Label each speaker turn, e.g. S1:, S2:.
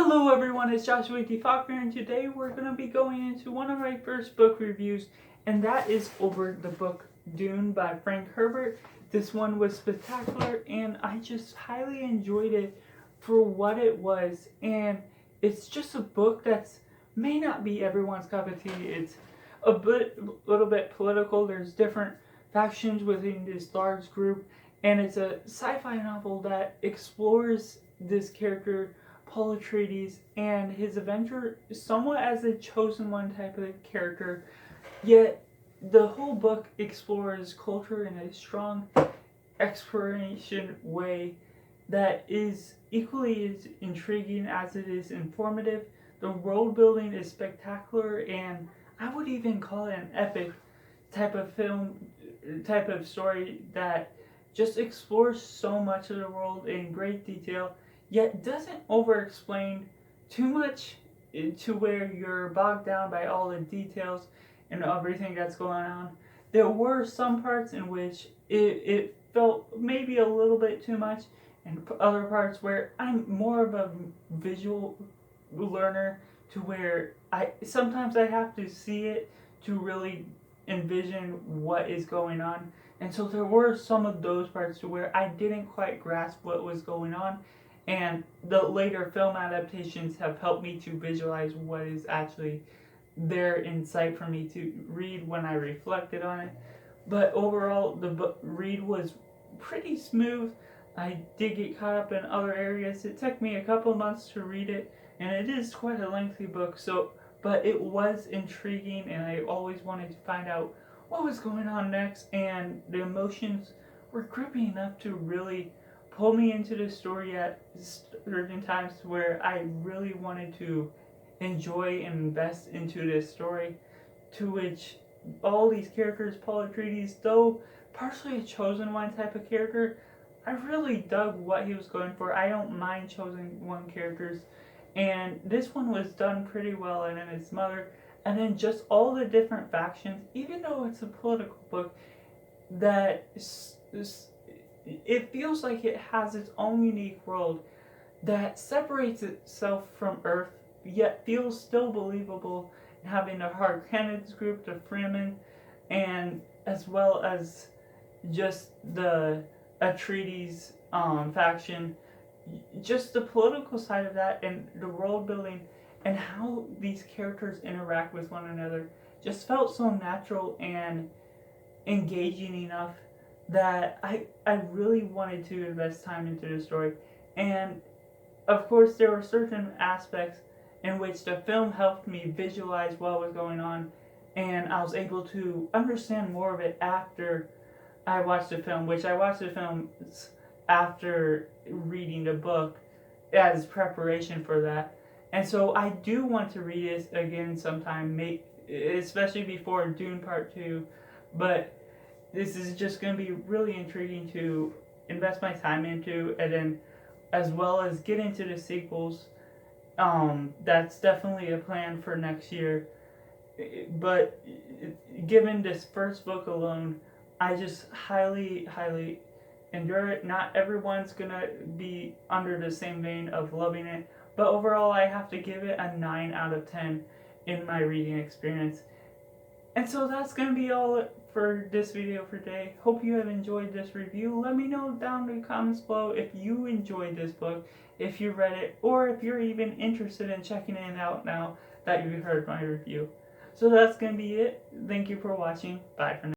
S1: Hello everyone, it's Joshua D. Faulkner, and today we're going to be going into one of my first book reviews, and that is over the book Dune by Frank Herbert. This one was spectacular, and I just highly enjoyed it for what it was, and it's just a book that's may not be everyone's cup of tea. It's little bit political. There's different factions within this large group, and it's a sci-fi novel that explores this character Paul Atreides and his adventure somewhat as a chosen one type of character, yet the whole book explores culture in a strong exploration way that is equally as intriguing as it is informative. The world building is spectacular, and I would even call it an epic type of film, type of story that just explores so much of the world in great detail, yet doesn't over-explain too much to where you're bogged down by all the details and everything that's going on. There were some parts in which it felt maybe a little bit too much, and other parts where I'm more of a visual learner to where sometimes I have to see it to really envision what is going on. And so there were some of those parts to where I didn't quite grasp what was going on, and the later film adaptations have helped me to visualize what is actually there in sight for me to read when I reflected on it. But overall, the read was pretty smooth. I did get caught up in other areas. It took me a couple months to read it, and it is quite a lengthy book, but it was intriguing, and I always wanted to find out what was going on next, and the emotions were gripping enough to really pull me into the story at certain times where I really wanted to enjoy and invest into this story, to which all these characters, Paul Atreides, though partially a chosen one type of character, I really dug what he was going for. I don't mind chosen one characters, and this one was done pretty well, and then his mother, and then just all the different factions, even though it's a political book, that it feels like it has its own unique world that separates itself from Earth, yet feels still believable, having the Harkonnens group, the Fremen, and as well as just the Atreides faction. Just the political side of that, and the world building, and how these characters interact with one another just felt so natural and engaging enough that I really wanted to invest time into the story. And of course, there were certain aspects in which the film helped me visualize what was going on, and I was able to understand more of it after I watched the film, which I watched the film after reading the book as preparation for that. And so I do want to read it again sometime, especially before Dune Part 2, but this is just going to be really intriguing to invest my time into, and then as well as get into the sequels. That's definitely a plan for next year. But given this first book alone, I just highly, highly endure it. Not everyone's going to be under the same vein of loving it, but overall I have to give it a 9 out of 10 in my reading experience. And so that's going to be all for this video for today. Hope you have enjoyed this review. Let me know down in the comments below if you enjoyed this book, if you read it, or if you're even interested in checking it out now that you heard my review. So that's going to be it. Thank you for watching. Bye for now.